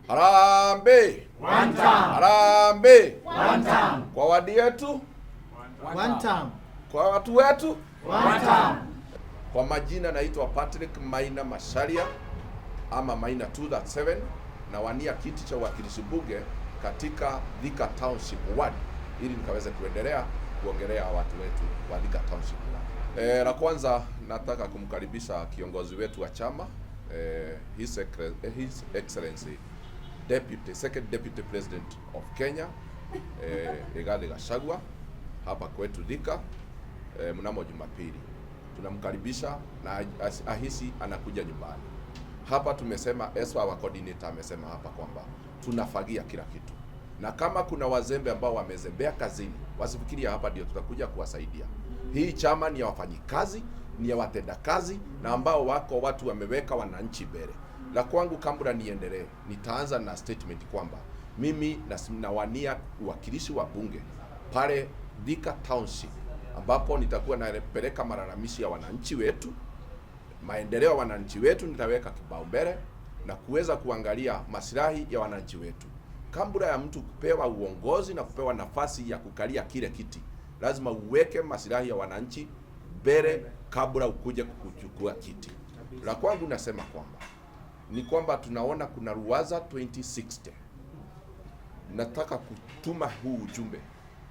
Harambee! One term. Harambee! One term. Kwa wadi yetu, One term. kwa watu wetu. One term. Kwa majina naitwa Patrick Maina Macharia ama Maina 237 na wania kiti cha uwakilishi bunge katika Thika Township Ward ili nikaweze kuendelea kuongelea watu wetu wa Thika Township Ward. La kwanza nataka kumkaribisha kiongozi wetu wa chama His Excellency Second Deputy President of Kenya Rigathi Gachagua hapa kwetu Thika mnamo Jumapili. Tunamkaribisha na ahisi anakuja nyumbani. Hapa tumesema wa coordinator amesema hapa kwamba tunafagia kila kitu. Na kama kuna wazembe ambao wamezembea kazini, wasifikiria hapa ndio tutakuja kuwasaidia. Hii chama ni ya wafanyikazi, ni ya watenda kazi na ambao wako watu wameweka wananchi mbele. La kwangu kabla niendelee, nitaanza na statement kwamba mimi nawania uwakilishi wa bunge pale Thika Township ambapo nitakuwa napeleka malalamishi ya wananchi wetu, maendeleo ya wananchi wetu nitaweka kipaumbele na kuweza kuangalia maslahi ya wananchi wetu. Kabla ya mtu kupewa uongozi na kupewa nafasi ya kukalia kile kiti, lazima uweke maslahi ya wananchi mbele kabla ukuje kuchukua kiti. La kwangu nasema kwamba tunaona kuna ruwaza 2060. Nataka kutuma huu ujumbe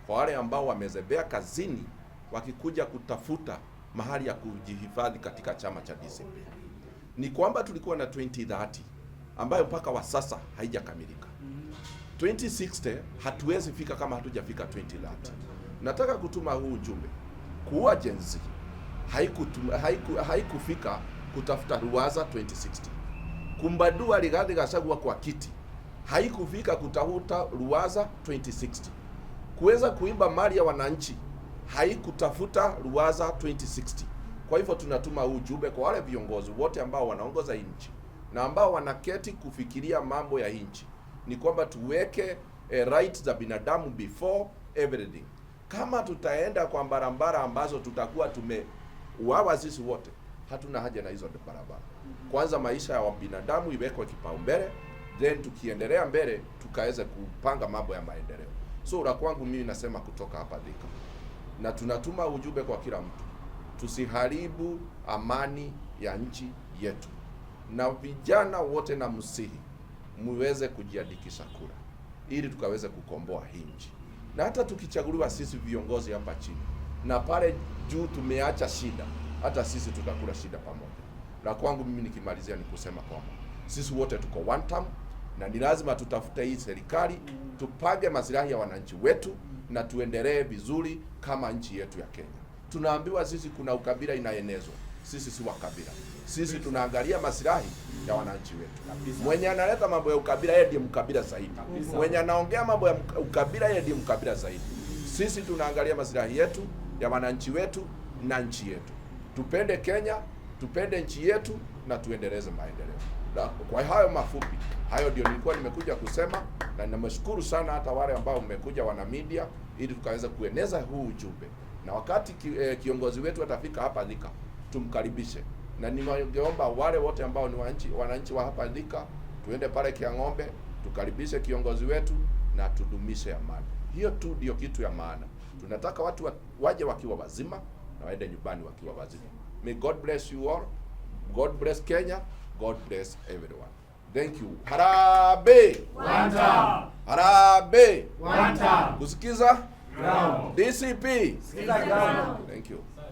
kwa wale ambao wamezembea kazini wakikuja kutafuta mahali ya kujihifadhi katika chama cha DCP. Ni kwamba tulikuwa na 2030 ambayo mpaka wa sasa haijakamilika. 2060 hatuwezi fika kama hatujafika 2030. Nataka kutuma huu ujumbe kuwa Gen Z haikufika kutafuta ruwaza 2060. Kumbadua Rigathi Gachagua kwa kiti haikufika kutafuta ruwaza 2060. Kuweza kuiba mali ya wananchi haikutafuta ruwaza 2060. Kwa hivyo tunatuma ujumbe kwa wale viongozi wote ambao wanaongoza nchi na ambao wanaketi kufikiria mambo ya nchi, ni kwamba tuweke rights za binadamu before everything. Kama tutaenda kwa barabara ambazo tutakuwa tumeuawa sisi wote, hatuna haja na hizo barabara. Kwanza maisha ya binadamu iwekwe kipaumbele, then tukiendelea mbele tukaweze kupanga mambo ya maendeleo. So la kwangu mimi nasema kutoka hapa Thika, na tunatuma ujumbe kwa kila mtu, tusiharibu amani ya nchi yetu. Na vijana wote na msihi muweze kujiandikisha kura ili tukaweze kukomboa hii nchi. Na hata tukichaguliwa sisi viongozi hapa chini na pale juu tumeacha shida, hata sisi tutakula shida pamoja. Na kwangu mimi nikimalizia ni kusema kwamba sisi wote tuko one term na ni lazima tutafute hii serikali, tupage maslahi ya wananchi wetu na tuendelee vizuri kama nchi yetu ya Kenya. Tunaambiwa sisi kuna ukabila inaenezwa. Sisi si wakabila. Sisi tunaangalia maslahi ya wananchi wetu. Mwenye analeta mambo ya ukabila yeye ndiye mkabila zaidi. Mwenye anaongea mambo ya ukabila yeye ndiye mkabila zaidi. Sisi tunaangalia maslahi yetu ya wananchi wetu na nchi yetu. Tupende Kenya, tupende nchi yetu na tuendeleze maendeleo. Kwa hayo mafupi, hayo ndio nilikuwa nimekuja kusema, na nimeshukuru sana hata wale ambao mmekuja wana media ili tukaweza kueneza huu ujumbe. Na wakati kiongozi wetu atafika hapa Thika, tumkaribishe. Na ningeomba wale wote ambao ni wananchi wa hapa Thika, tuende pale Kiang'ombe, tukaribishe kiongozi wetu na tudumishe amani. Hiyo tu ndio kitu ya maana. Tunataka watu waje wakiwa wazima na waende nyumbani wakiwa wazima. May God bless you all. God bless Kenya. God bless everyone. Thank you. Harambee! One term. Harambee! One term. Kusikiza? Ground. DCP. Sikiza ground. Thank you.